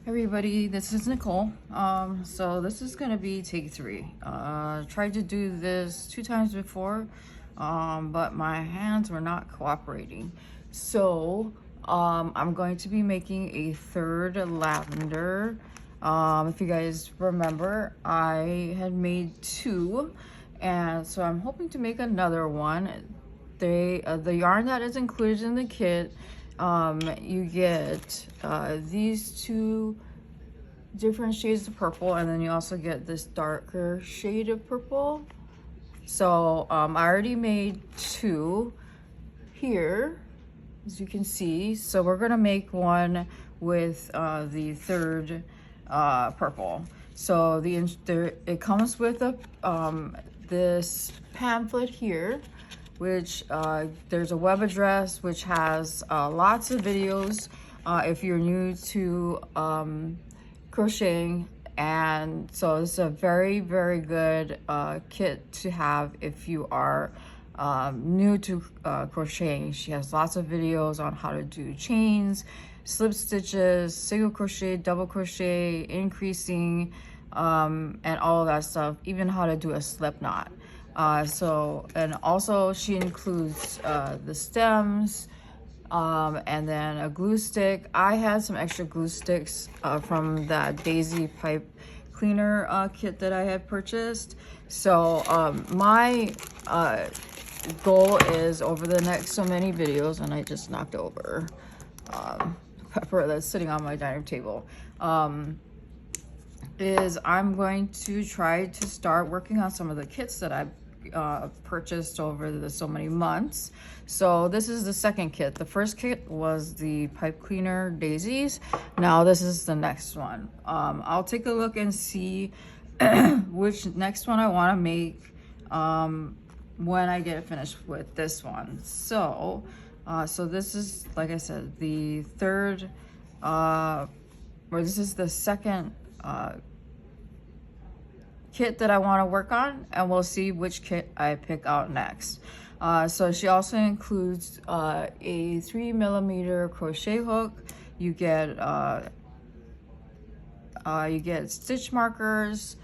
Everybody, this is Nicole. So this is gonna be take 3. Tried to do this 2 times before, but my hands were not cooperating. So I'm going to be making a third lavender. If you guys remember, I had made 2, and so I'm hoping to make another one. The yarn that is included in the kit, you get these 2 different shades of purple, and then you also get this darker shade of purple. So I already made 2 here, as you can see. So we're gonna make one with the third purple. So it comes with a this pamphlet here, which there's a web address which has lots of videos if you're new to crocheting, and so it's a very good kit to have if you are new to crocheting. She has lots of videos on how to do chains, slip stitches, single crochet, double crochet, increasing, and all of that stuff, even how to do a slip knot. And also she includes the stems, and then a glue stick. I had some extra glue sticks from that daisy pipe cleaner kit that I had purchased. So my goal is, over the next so many videos, and I just knocked over pepper that's sitting on my dining table, is I'm going to try to start working on some of the kits that I've purchased over the so many months. So this is the second kit. The first kit was the pipe cleaner daisies. Now this is the next one. I'll take a look and see which next one I want to make when I get finished with this one. So this is, like I said, the third this is the second kit that I want to work on, and we'll see which kit I pick out next. So she also includes a 3mm crochet hook. You get stitch markers,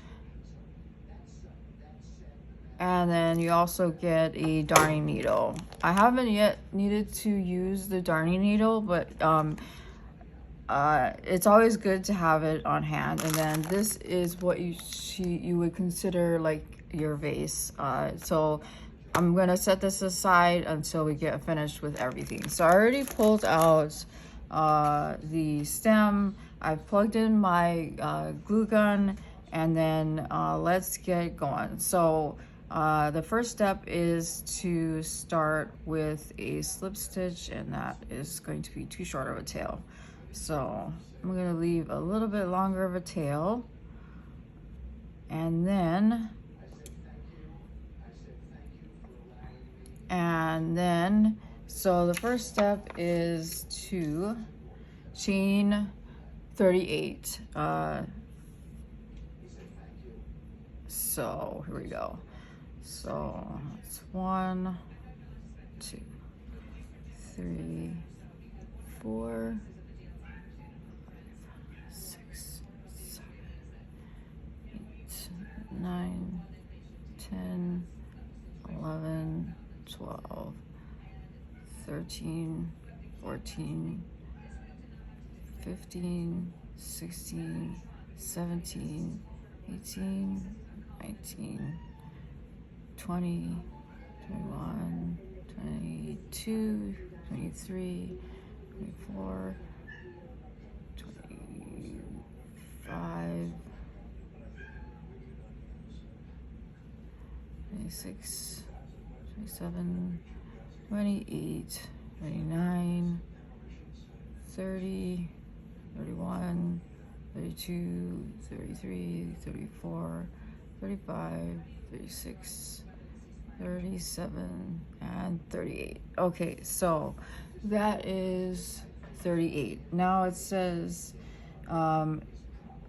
and then you also get a darning needle. I haven't yet needed to use the darning needle, but it's always good to have it on hand. And then this is what you would consider like your vase. So I'm gonna set this aside until we get finished with everything. So I already pulled out the stem. I've plugged in my glue gun, and then let's get going. So the first step is to start with a slip stitch, and that is going to be too short of a tail. So I'm going to leave a little bit longer of a tail, and then so the first step is to chain 38. So here we go. So it's 1, 2, 3, 4, 6, 7, 8, 9, 10, 11, 12, 13, 14, 15, 16, 17, 18, 19, 20, 21, 22, 23, 24, 25, 26, 27, 28, 29, 30, 31, 32, 33, 34, 35, 36, 37, and 38. Okay, so that is 38. Now it says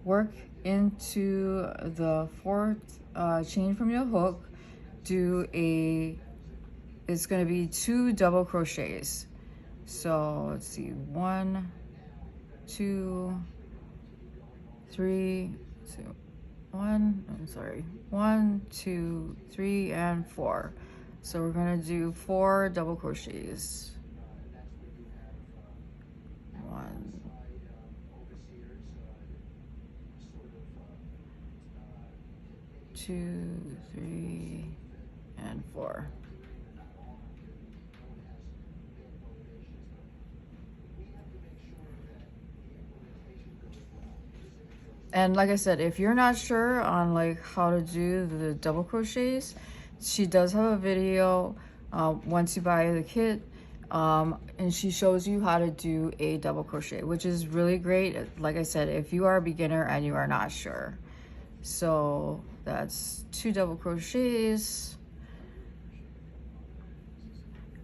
work into the 4th chain from your hook. It's going to be 2 double crochets. So let's see, 1, 2, 3, 2, 1, I'm sorry, 1, 2, 3, and 4. So we're gonna do 4 double crochets. 1, 2, 3, and 4. And like I said, if you're not sure on like how to do the double crochets, she does have a video once you buy the kit, and she shows you how to do a double crochet, which is really great. Like I said, if you are a beginner and you are not sure. So that's 2 double crochets.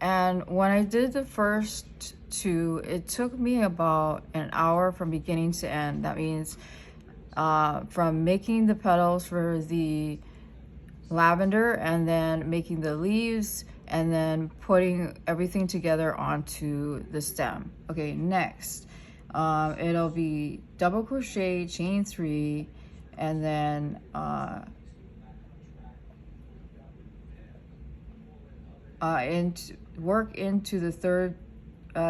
And when I did the first 2, it took me about an hour from beginning to end. That means from making the petals for the lavender, and then making the leaves, and then putting everything together onto the stem. Okay, next, it'll be double crochet, chain 3, and then work into the 3rd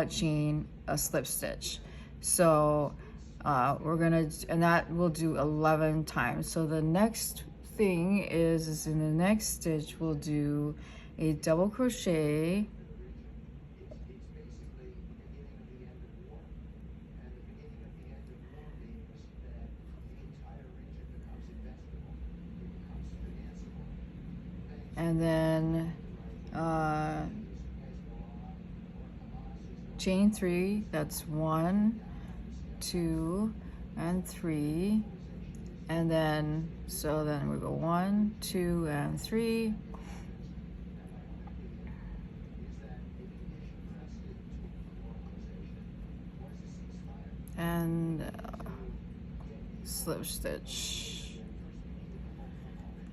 chain a slip stitch. So we're gonna, and that will do 11 times. So the next thing is in the next stitch we'll do a double crochet, and then chain 3. That's 1, 2, and 3, and then so then we go 1, 2, and 3, and slip stitch.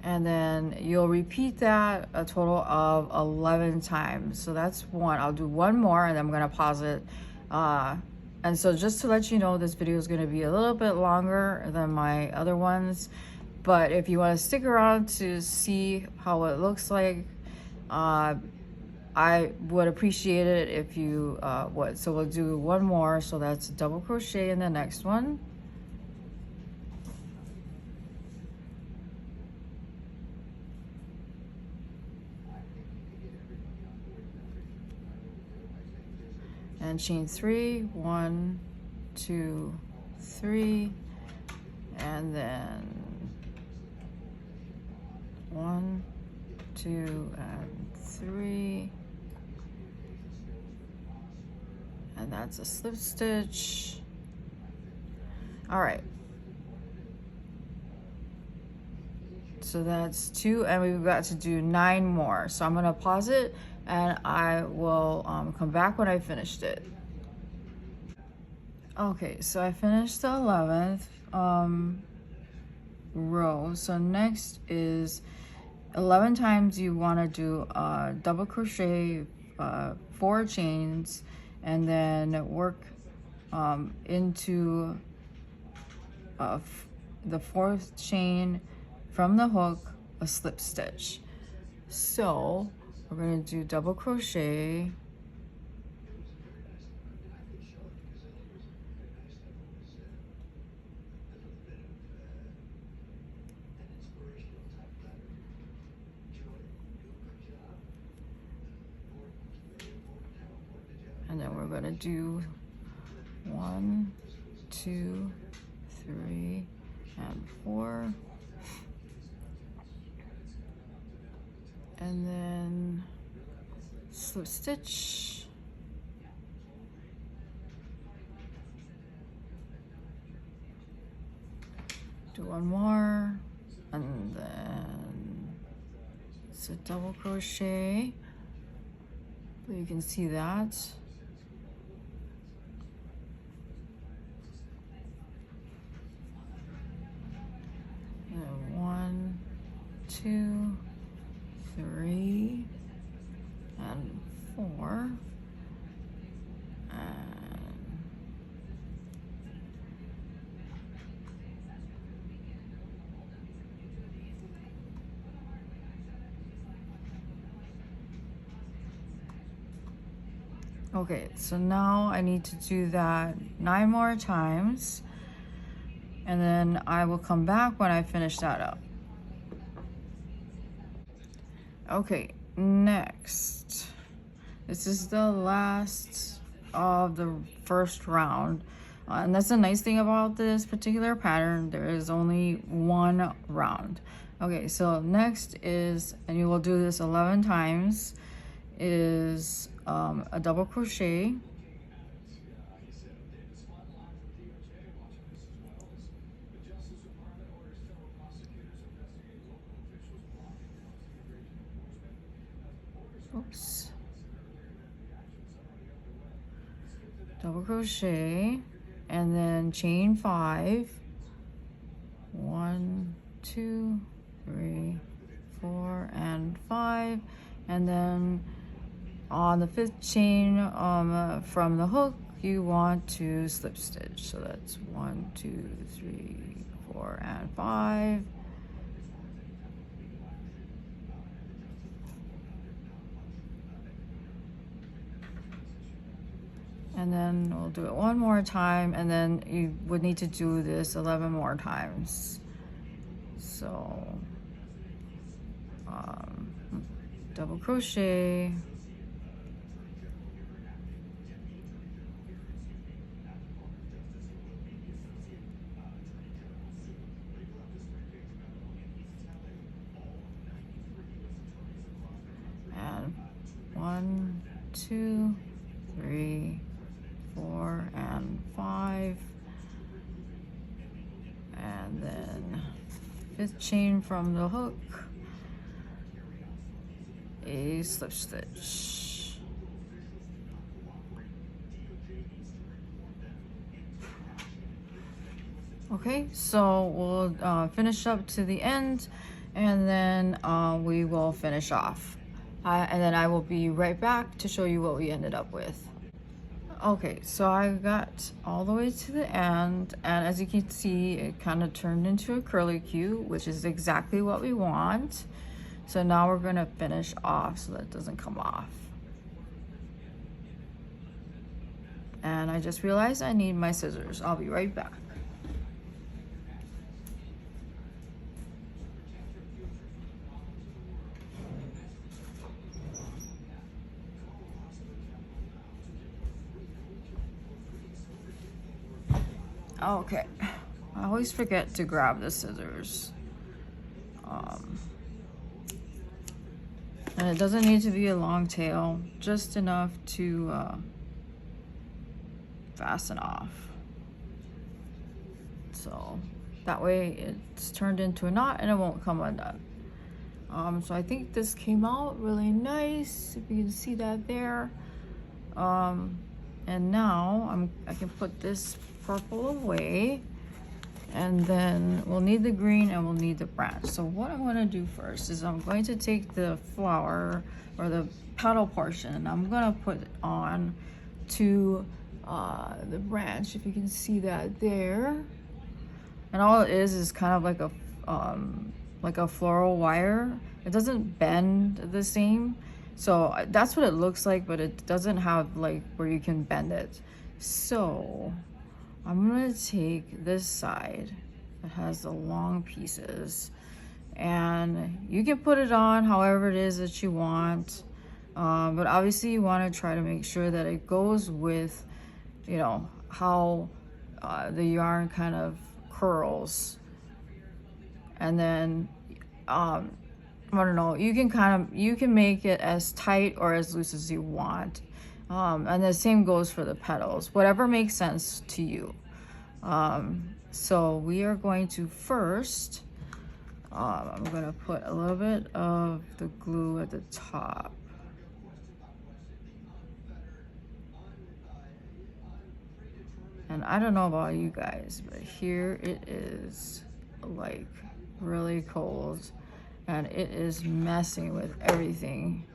And then you'll repeat that a total of 11 times. So that's 1. I'll do 1 more and then I'm gonna pause it. And so just to let you know, this video is gonna be a little bit longer than my other ones. But if you wanna stick around to see how it looks like, I would appreciate it if you would. So we'll do 1 more. So that's double crochet in the next one. And chain 3, 1, 2, 3, and then 1, 2, and 3, and that's a slip stitch. All right, so that's 2, and we've got to do 9 more. So I'm gonna pause it and I will come back when I finished it. Okay, so I finished the 11th row. So next is 11 times you want to do double crochet 4 chains, and then work into the 4th chain from the hook, a slip stitch. So we're going to do double crochet, and then we're going to do 1, 2, 3, and 4. And then slip stitch, do 1 more, and then it's a double crochet. So you can see that. And 1, 2, 3, and 4, Okay, so now I need to do that 9 more times, and then I will come back when I finish that up. Okay, next. This is the last of the first round. And that's the nice thing about this particular pattern. There is only one round. Okay, so next is, and you will do this 11 times, is a double crochet. Oops. Double crochet, and then chain 5. 1, 2, 3, 4, and 5, and then on the 5th chain from the hook, you want to slip stitch. So that's 1, 2, 3, 4, and 5. And then we'll do it one more time, and then you would need to do this 11 more times. So double crochet, and 1, 2, 3, 4, and 5, and then 5th chain from the hook, a slip stitch. Okay, so we'll finish up to the end, and then we will finish off, and then I will be right back to show you what we ended up with. Okay, so I got all the way to the end, and as you can see, it kind of turned into a curlicue, which is exactly what we want. So now we're going to finish off so that it doesn't come off. And I just realized I need my scissors. I'll be right back. Okay, I always forget to grab the scissors. And it doesn't need to be a long tail, just enough to fasten off. So that way it's turned into a knot and it won't come undone. So I think this came out really nice, if you can see that there. And now I can put this purple away, and then we'll need the green and we'll need the branch. So what I'm going to do first is I'm going to take the flower or the petal portion, and I'm going to put it on to the branch, if you can see that there. And all it is kind of like a floral wire. It doesn't bend the same, so that's what it looks like, but it doesn't have like where you can bend it. So I'm gonna take this side that has the long pieces, and you can put it on however it is that you want, but obviously you want to try to make sure that it goes with, you know, how the yarn kind of curls. And then I don't know, you can make it as tight or as loose as you want. And the same goes for the petals, whatever makes sense to you. So we are going to first, I'm going to put a little bit of the glue at the top. And I don't know about you guys, but here it is like really cold, and it is messing with everything.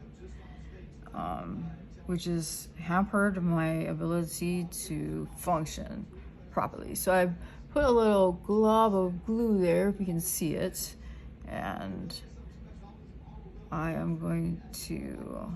Which has hampered my ability to function properly. So I put a little glob of glue there, if you can see it, and I am going to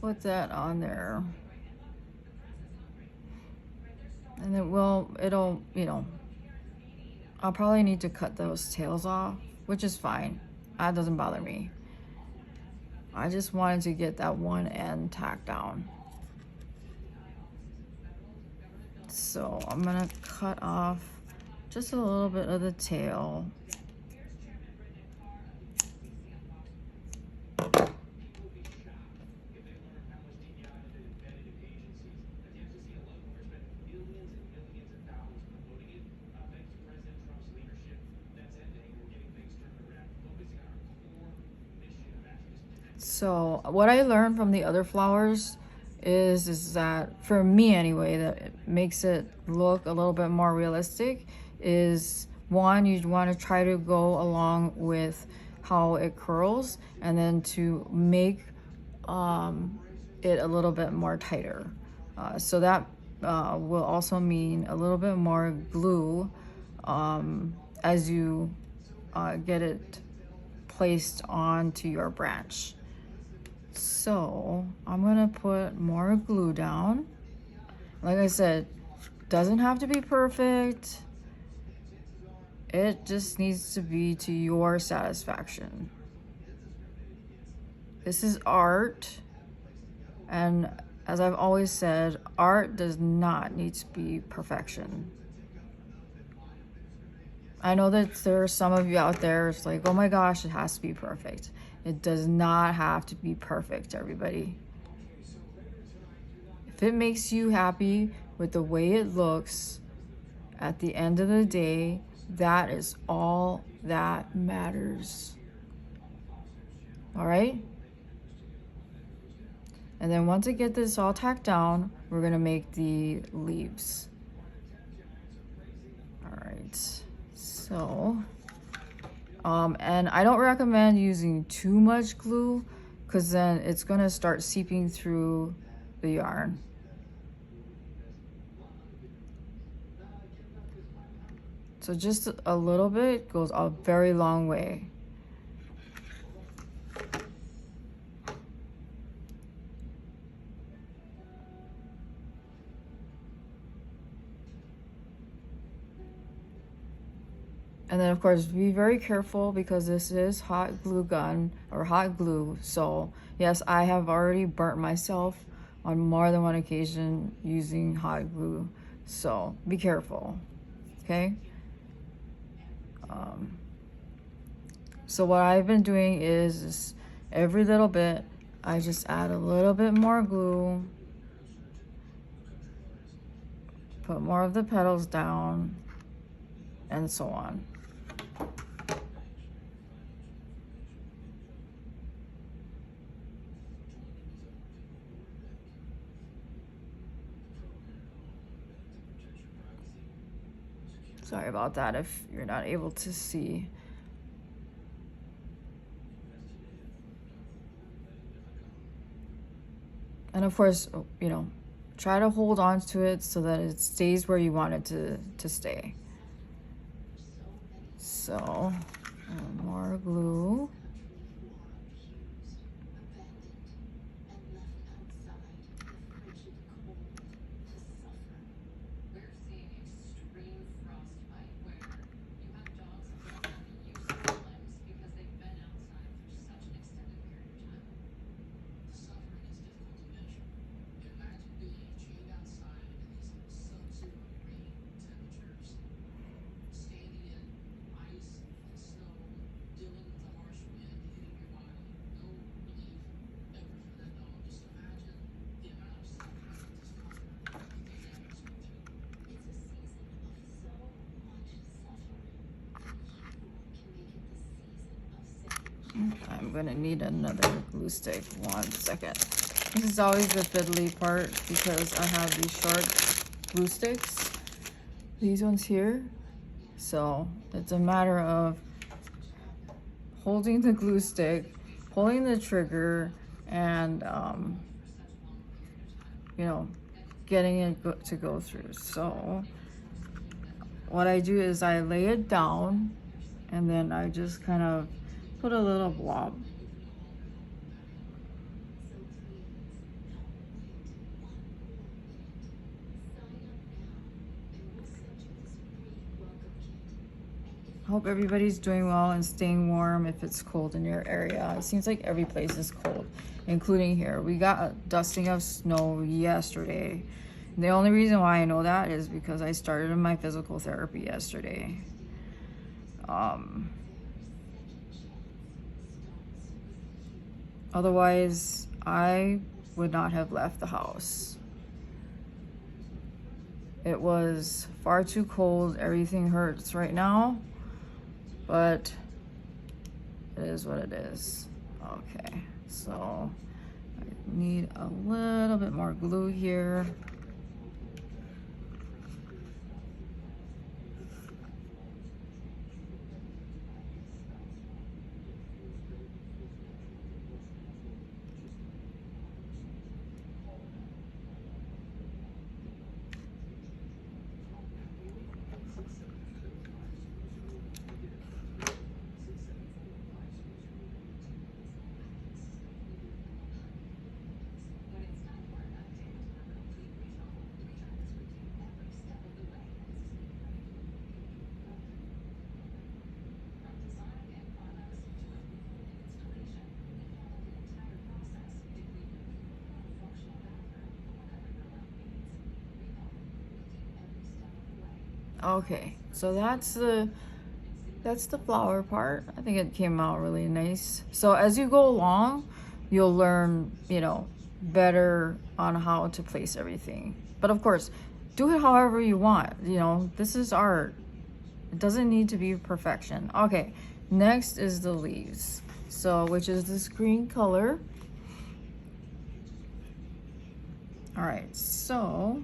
put that on there. And it'll, you know, I'll probably need to cut those tails off, which is fine. That doesn't bother me. I just wanted to get that one end tacked down. So I'm gonna cut off just a little bit of the tail. So what I learned from the other flowers is that, for me anyway, that it makes it look a little bit more realistic is, one, you want to try to go along with how it curls, and then to make it a little bit more tighter. So that will also mean a little bit more glue as you get it placed onto your branch. So I'm gonna put more glue down. Like I said, doesn't have to be perfect. It just needs to be to your satisfaction. This is art, and as I've always said, art does not need to be perfection. I know that there are some of you out there, it's like, oh my gosh, it has to be perfect. It does not have to be perfect, everybody. If it makes you happy with the way it looks, at the end of the day, that is all that matters. All right? And then once I get this all tacked down, we're gonna make the leaves. All right, so, and I don't recommend using too much glue, because then it's gonna start seeping through the yarn. So just a little bit goes a very long way. And then of course, be very careful, because this is hot glue gun or hot glue. So yes, I have already burnt myself on more than one occasion using hot glue. So be careful, okay? So what I've been doing is every little bit, I just add a little bit more glue, put more of the petals down, and so on. Sorry about that if you're not able to see. And of course, you know, try to hold on to it so that it stays where you want it to stay. So, more glue. I'm gonna need another glue stick. 1 second. This is always the fiddly part, because I have these short glue sticks, these ones here. So it's a matter of holding the glue stick, pulling the trigger, and you know, getting it to go through. So what I do is I lay it down, and then I just kind of put a little blob. Hope everybody's doing well and staying warm if it's cold in your area. It seems like every place is cold, including here. We got a dusting of snow yesterday. The only reason why I know that is because I started my physical therapy yesterday. Otherwise, I would not have left the house. It was far too cold. Everything hurts right now, but it is what it is. Okay, so I need a little bit more glue here. Okay, so that's the flower part. I think it came out really nice. So as you go along, you'll learn, you know, better on how to place everything. But of course, do it however you want. You know, this is art. It doesn't need to be perfection. Okay, next is the leaves. So, which is this green color. All right, so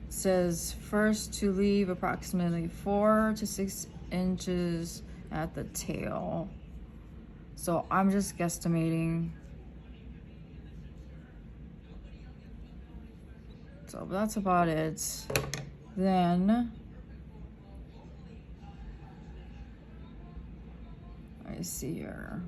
says first to leave approximately 4 to 6 inches at the tail. So I'm just guesstimating. So that's about it. Then I see here.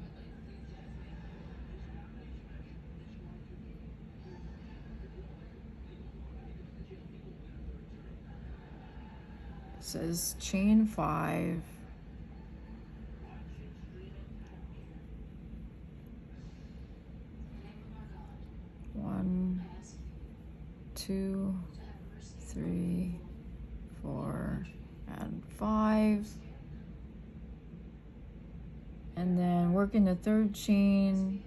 Says chain 5. One, 2, 3, 4, and 5. And then working the third chain,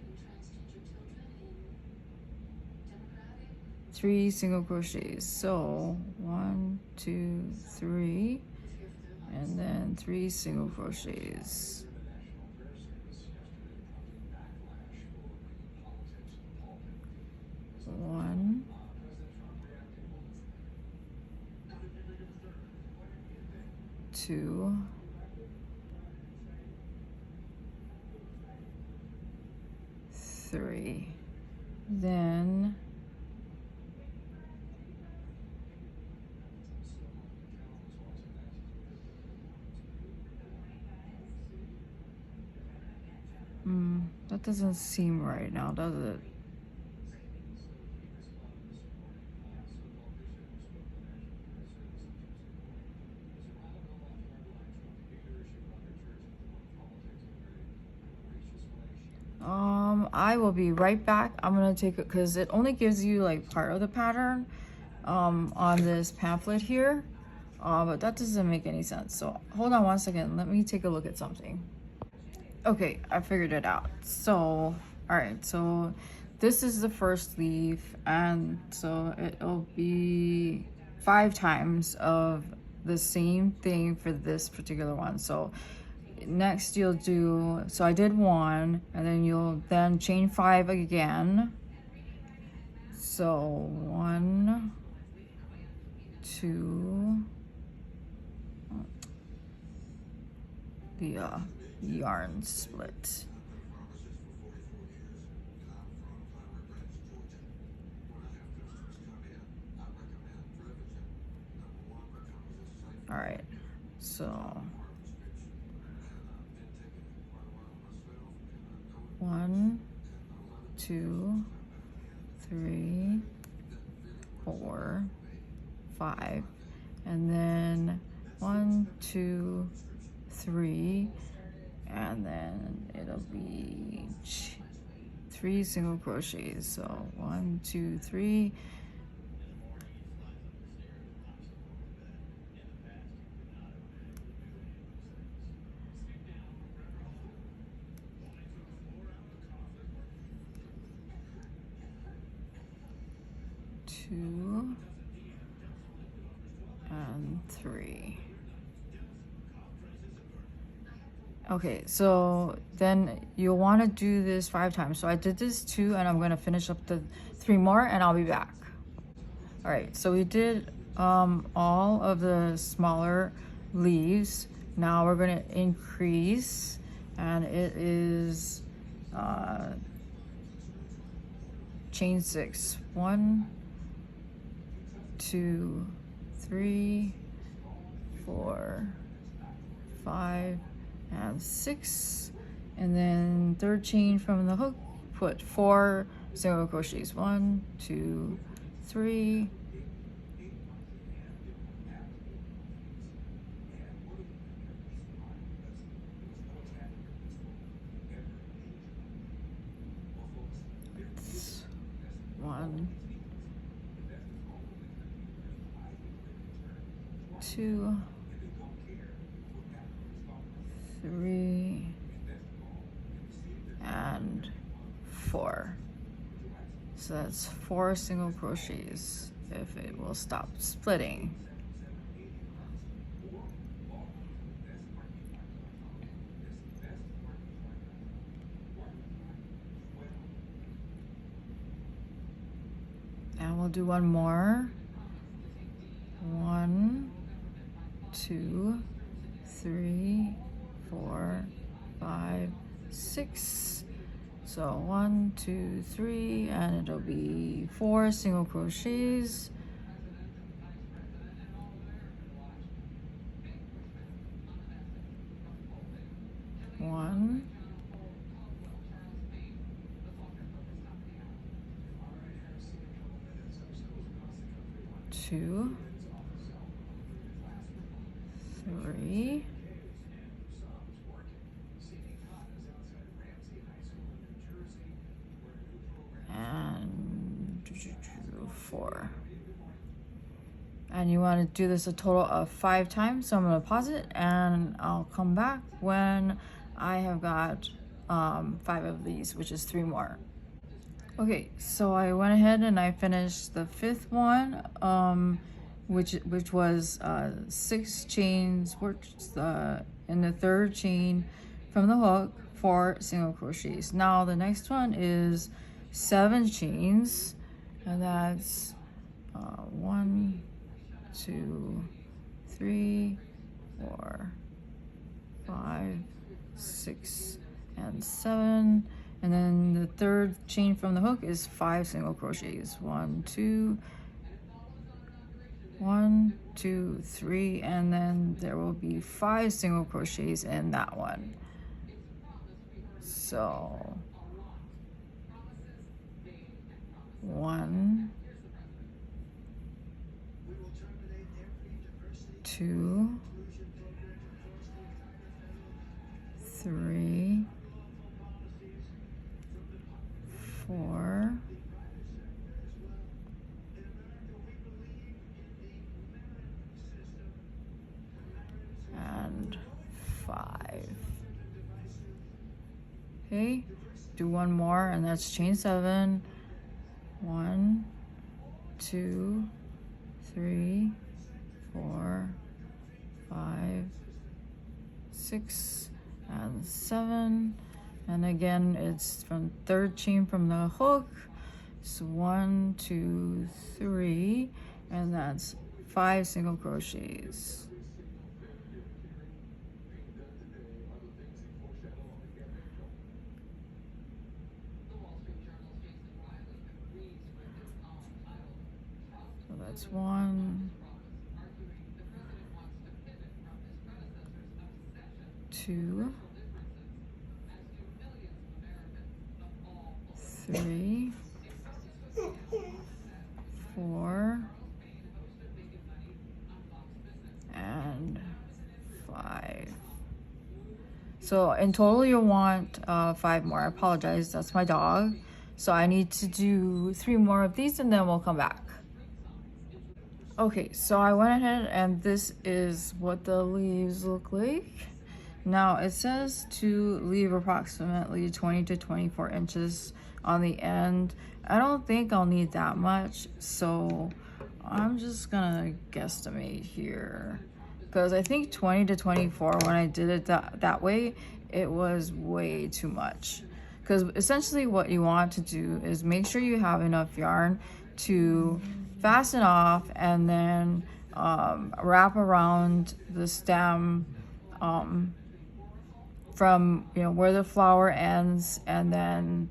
3 single crochets. So 1, 2, 3, and then 3 single crochets. One, 2, 3. Then that doesn't seem right now, does it? I will be right back. I'm gonna take it because it only gives you like part of the pattern on this pamphlet here, but that doesn't make any sense. So hold on one second, let me take a look at something. Okay, I figured it out. So all right, so this is the first leaf, and so it'll be 5 times of the same thing for this particular one. So next you'll do, so I did 1, and then you'll then chain 5 again. So 1, 2, the yarn split. All right, so 1, 2, 3, 4, 5, and then 1, 2, 3, and then it'll be 3 single crochets. So 1, 2, 3. Two and 3. Okay, so then you'll want to do this 5 times. So I did this 2, and I'm going to finish up the 3 more, and I'll be back. All right, so we did all of the smaller leaves. Now we're going to increase, and it is chain 6. 1, 2, 3, 4, 5, and 6. And then third chain from the hook, put 4 single crochets. 1, 2, 3. One, 2, 3, and 4. So that's 4 single crochets if it will stop splitting. And we'll do one more. 1, 2, 3, 4, 5, 6. So 1, 2, 3, and it'll be 4 single crochets. One, 2, 3, and 4. And you want to do this a total of 5 times. So I'm going to pause it, and I'll come back when I have got 5 of these, which is 3 more. Okay, so I went ahead and I finished the 5th one, which was 6 chains worked in the 3rd chain from the hook, 4 single crochets. Now the next one is 7 chains, and that's 1, 2, 3, 4, 5, 6, and 7. And then the 3rd chain from the hook is 5 single crochets. 1, 2, 1, 2, 3, and then there will be 5 single crochets in that one. So 1, 2, 3, 4, and 5. Okay, do one more, and that's chain 7. 1, 2, 3, 4, 5, 6, and 7. And again, it's from 3rd chain from the hook. So 1, 2, 3, and that's 5 single crochets. So that's 1, 2, 3, 4, and So in total you'll want 5 more. I apologize, that's my dog. So I need to do 3 more of these and then we'll come back. Okay, so I went ahead and this is what the leaves look like. Now it says to leave approximately 20 to 24 inches on the end. I don't think I'll need that much, so I'm just gonna guesstimate here. Because I think 20 to 24, when I did it that way, it was way too much. Because essentially what you want to do is make sure you have enough yarn to fasten off and then wrap around the stem from where the flower ends, and then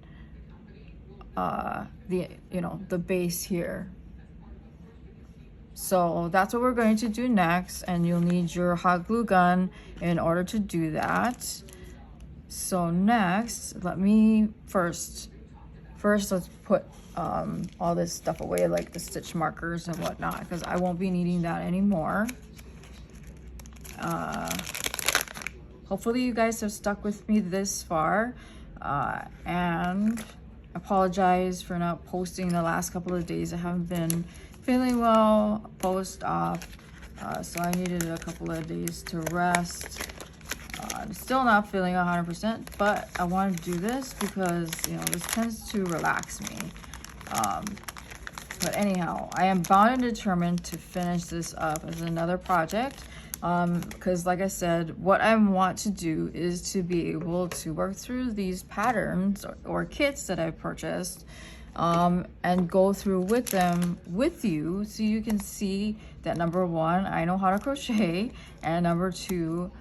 the base here. So that's what we're going to do next, and you'll need your hot glue gun in order to do that. So next, first let's put all this stuff away, like the stitch markers and whatnot, because I won't be needing that anymore. Hopefully you guys have stuck with me this far, and apologize for not posting the last couple of days. I haven't been feeling well post-op, so I needed a couple of days to rest. I'm still not feeling 100%, but I want to do this because this tends to relax me. But anyhow, I am bound and determined to finish this up as another project, because like I said, what I want to do is to be able to work through these patterns or kits that I purchased, and go through with them with you, so you can see that number 1, I know how to crochet, and number 2,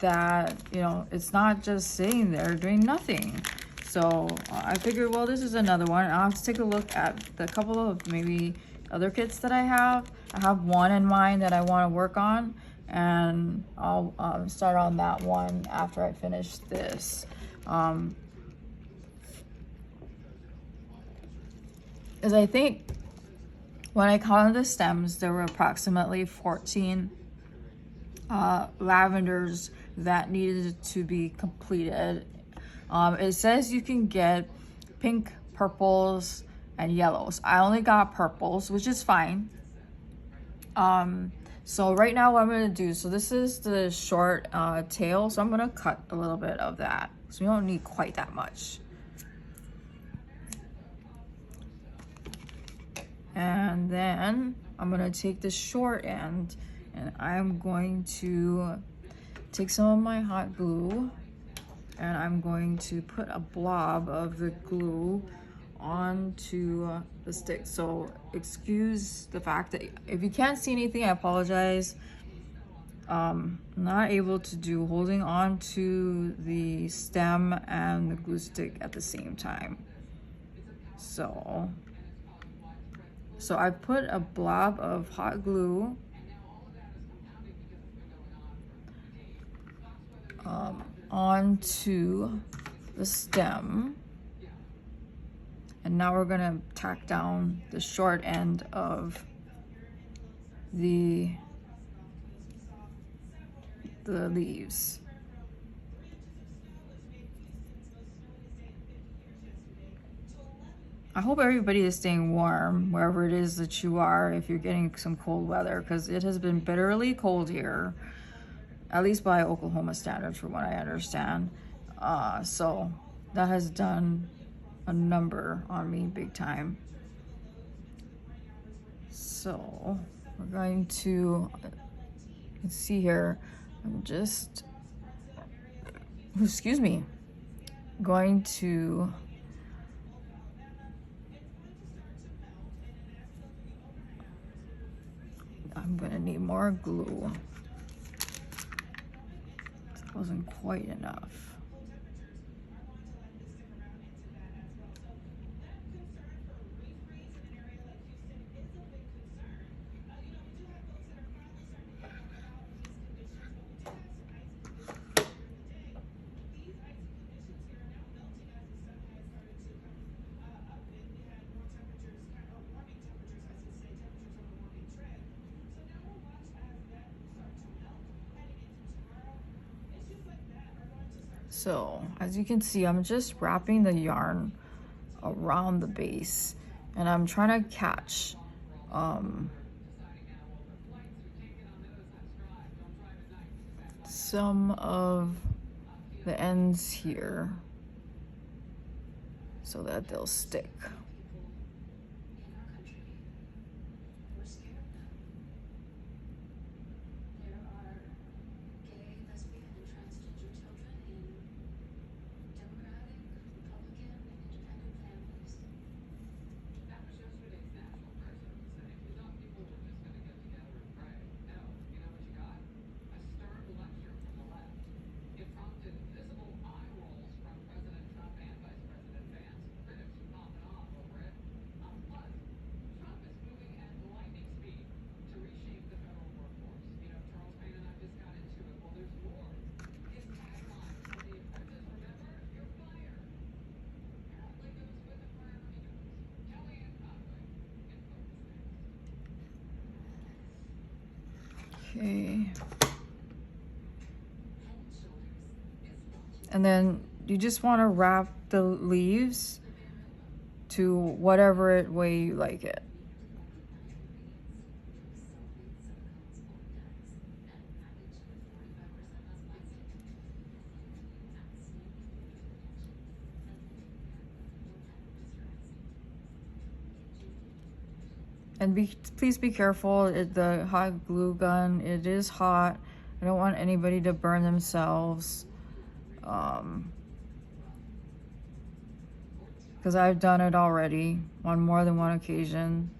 that it's not just sitting there doing nothing. So I figured, well, this is another one. I'll have to take a look at the couple of maybe other kits that I have. I have one in mind that I want to work on, and I'll start on that one after I finish this. As I think when I counted the stems, there were approximately 14 lavenders that needed to be completed. It says you can get pink, purples, and yellows. I only got purples, which is fine. So right now what I'm going to do, so this is the short tail, so I'm going to cut a little bit of that. So we don't need quite that much. And then I'm going to take the short end, and I'm going to take some of my hot glue, and I'm going to put a blob of the glue onto the stick. So excuse the fact that if you can't see anything, I apologize. Not able to do holding on to the stem and the glue stick at the same time. So I put a blob of hot glue onto the stem, and now we're gonna tack down the short end of the leaves. I hope everybody is staying warm wherever it is that you are, if you're getting some cold weather, because it has been bitterly cold here, at least by Oklahoma standards, from what I understand. So that has done a number on me big time. So we're going to, you can see here, I'm just, excuse me, going to I'm gonna need more glue. That wasn't quite enough. So as you can see, I'm just wrapping the yarn around the base, and I'm trying to catch some of the ends here so that they'll stick. Okay. And then you just want to wrap the leaves to whatever way you like it. And please be careful, the hot glue gun, it is hot. I don't want anybody to burn themselves. Because I've done it already on more than one occasion.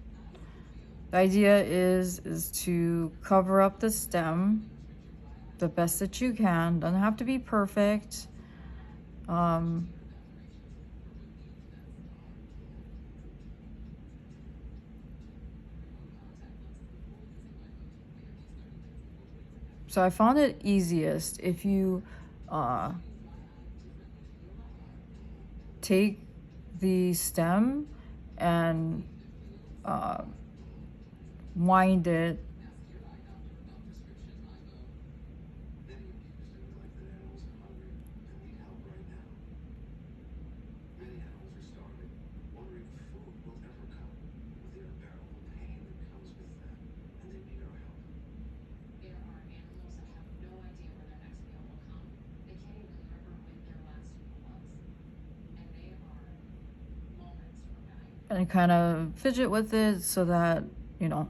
The idea is to cover up the stem the best that you can. Doesn't have to be perfect. So I found it easiest if you take the stem and wind it and kind of fidget with it so that, you know,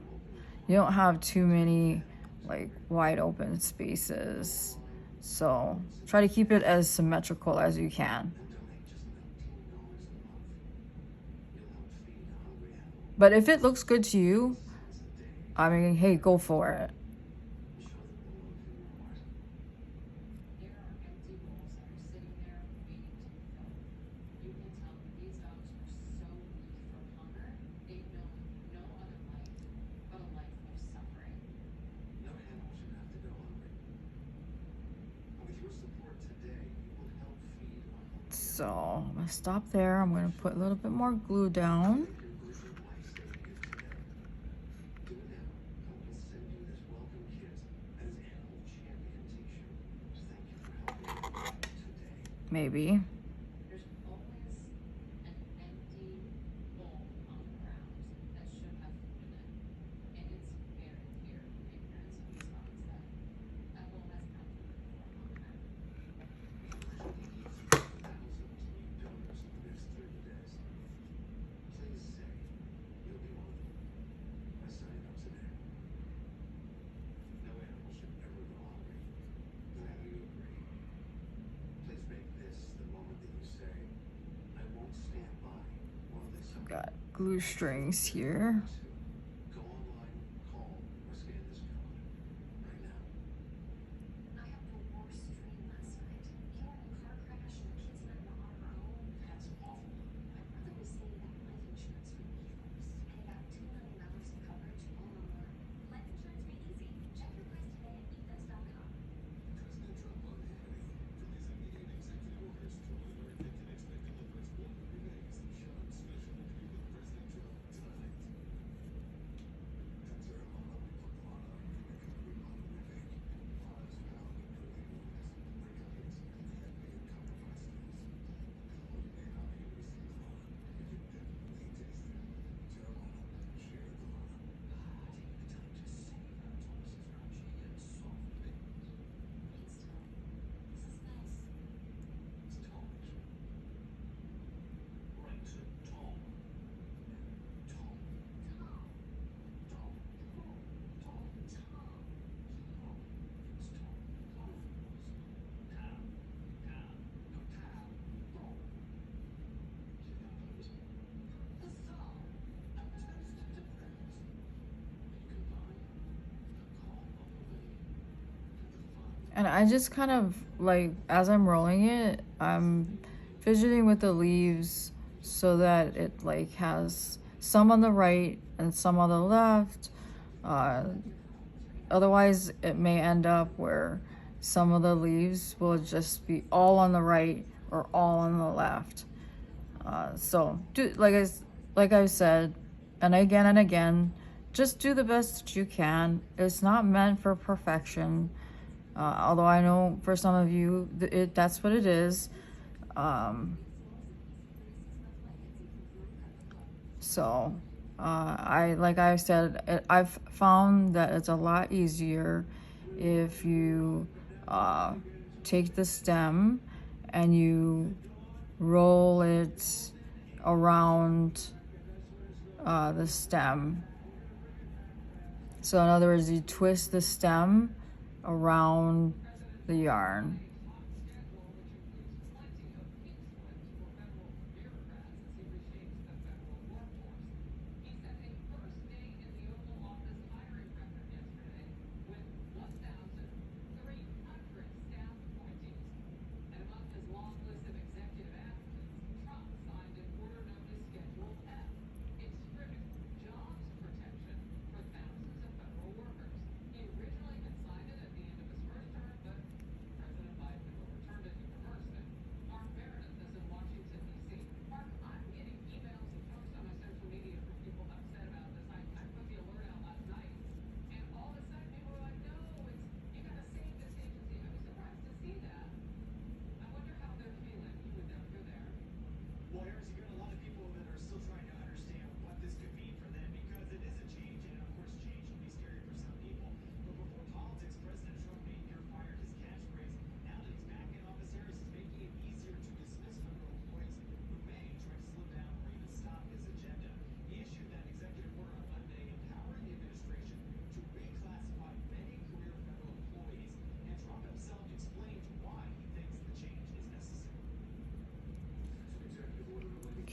you don't have too many like wide open spaces. So try to keep it as symmetrical as you can. But if it looks good to you, I mean, hey, go for it. So I'm gonna stop there. I'm gonna put a little bit more glue down. Maybe. Got glue strings here. And I just kind of like, as I'm rolling it, I'm fidgeting with the leaves so that it like has some on the right and some on the left. Uh, Otherwise, it may end up where some of the leaves will just be all on the right or all on the left. So do like I said, and again, just do the best that you can. It's not meant for perfection. Although I know for some of you, that's what it is. So, like I said, I've found that it's a lot easier if you take the stem and you roll it around the stem. So in other words, you twist the stem around the yarn.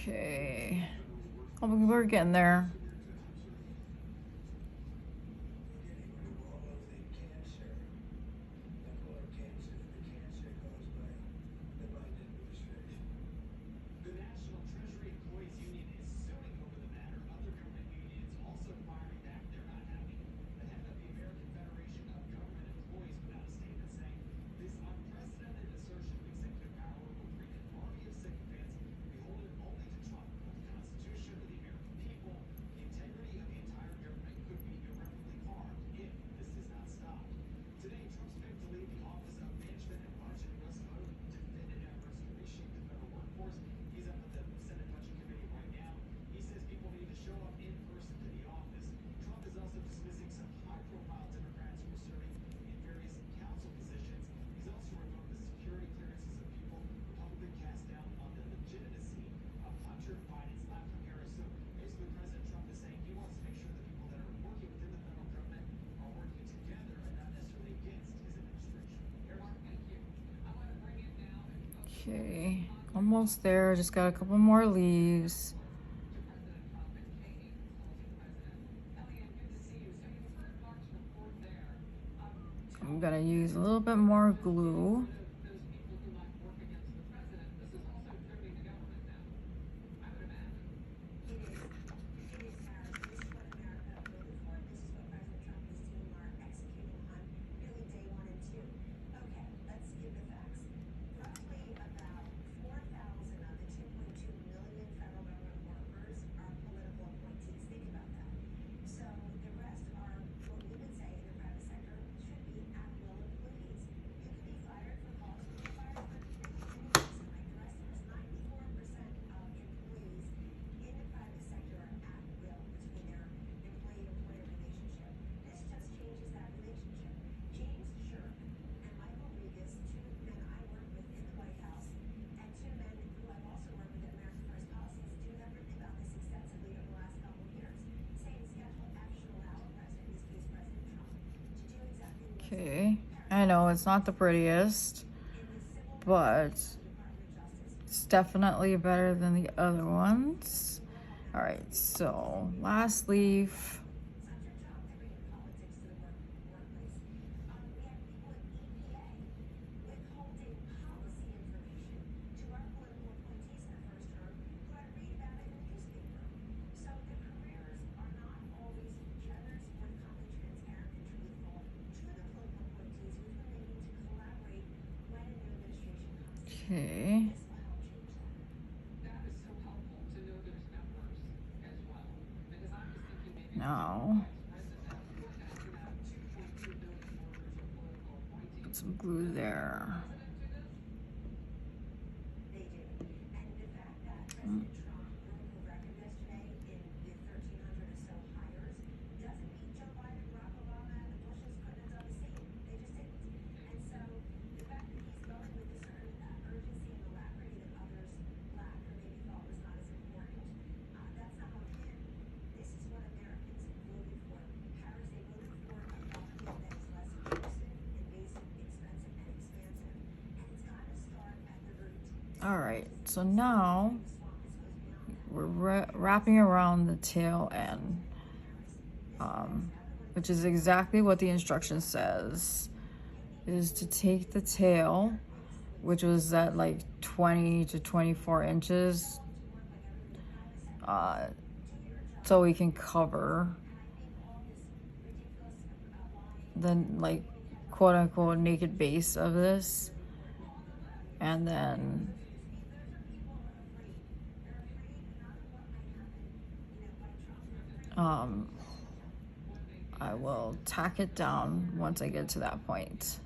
Okay, we're getting there. Okay, almost there. Just got a couple more leaves. I'm gonna use a little bit more glue. Okay, I know it's not the prettiest, but it's definitely better than the other ones. All right, so last leaf. Okay. Now, put some glue there. All right, so now we're wrapping around the tail end, which is exactly what the instruction says, is to take the tail, which was at like 20 to 24 inches, so we can cover the like quote unquote naked base of this, and then I will tack it down once I get to that point.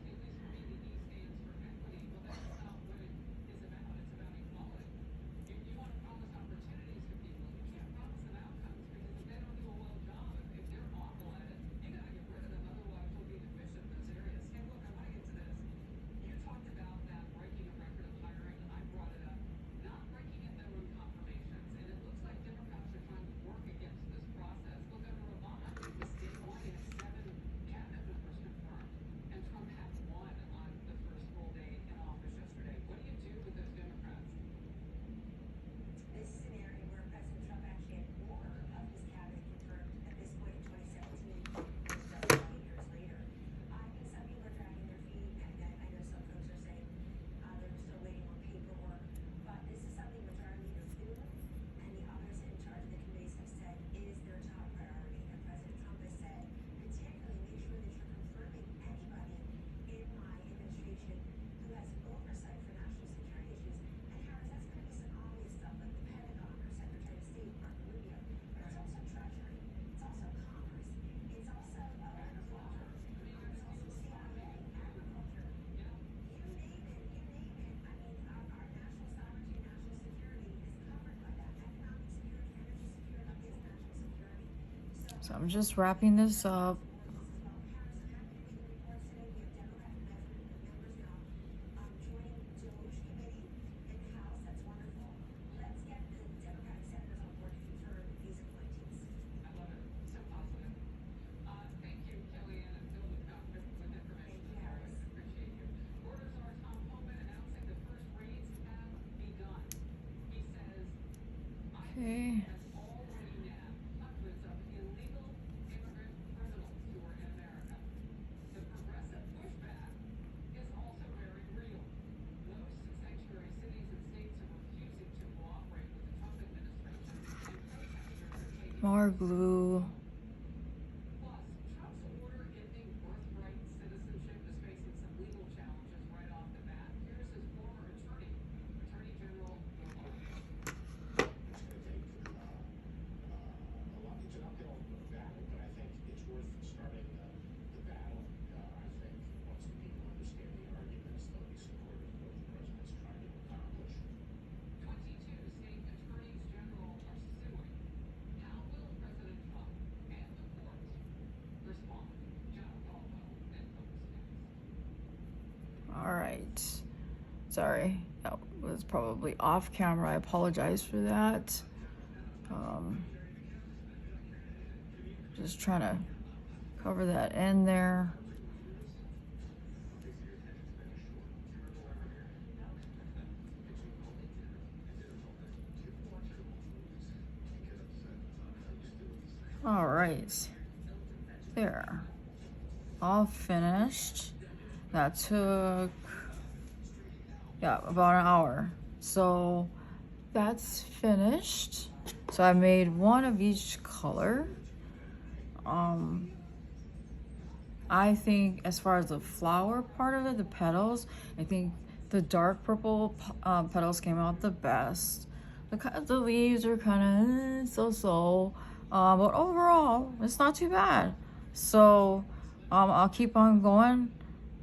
So I'm just wrapping this up. Okay. More glue. All right. Sorry, that was probably off camera. I apologize for that. Just trying to cover that in there. All right, there, all finished. That took, yeah, about an hour. So that's finished. So I made one of each color. I think as far as the flower part of it, the petals, I think The dark purple petals came out the best. The leaves are kind of so-so, but overall, it's not too bad. So I'll keep on going,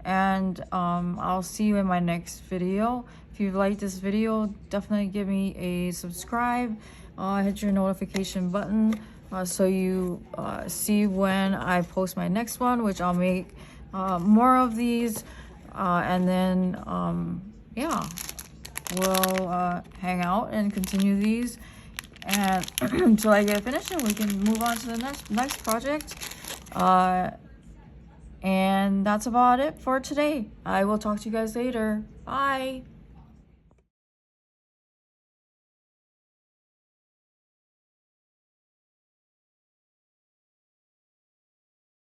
and I'll see you in my next video. If you like this video, definitely give me a subscribe. Hit your notification button so you see when I post my next one, which I'll make more of these, and then yeah, we'll hang out and continue these and until I get finished, and we can move on to the next project. And that's about it for today. I will talk to you guys later. Bye.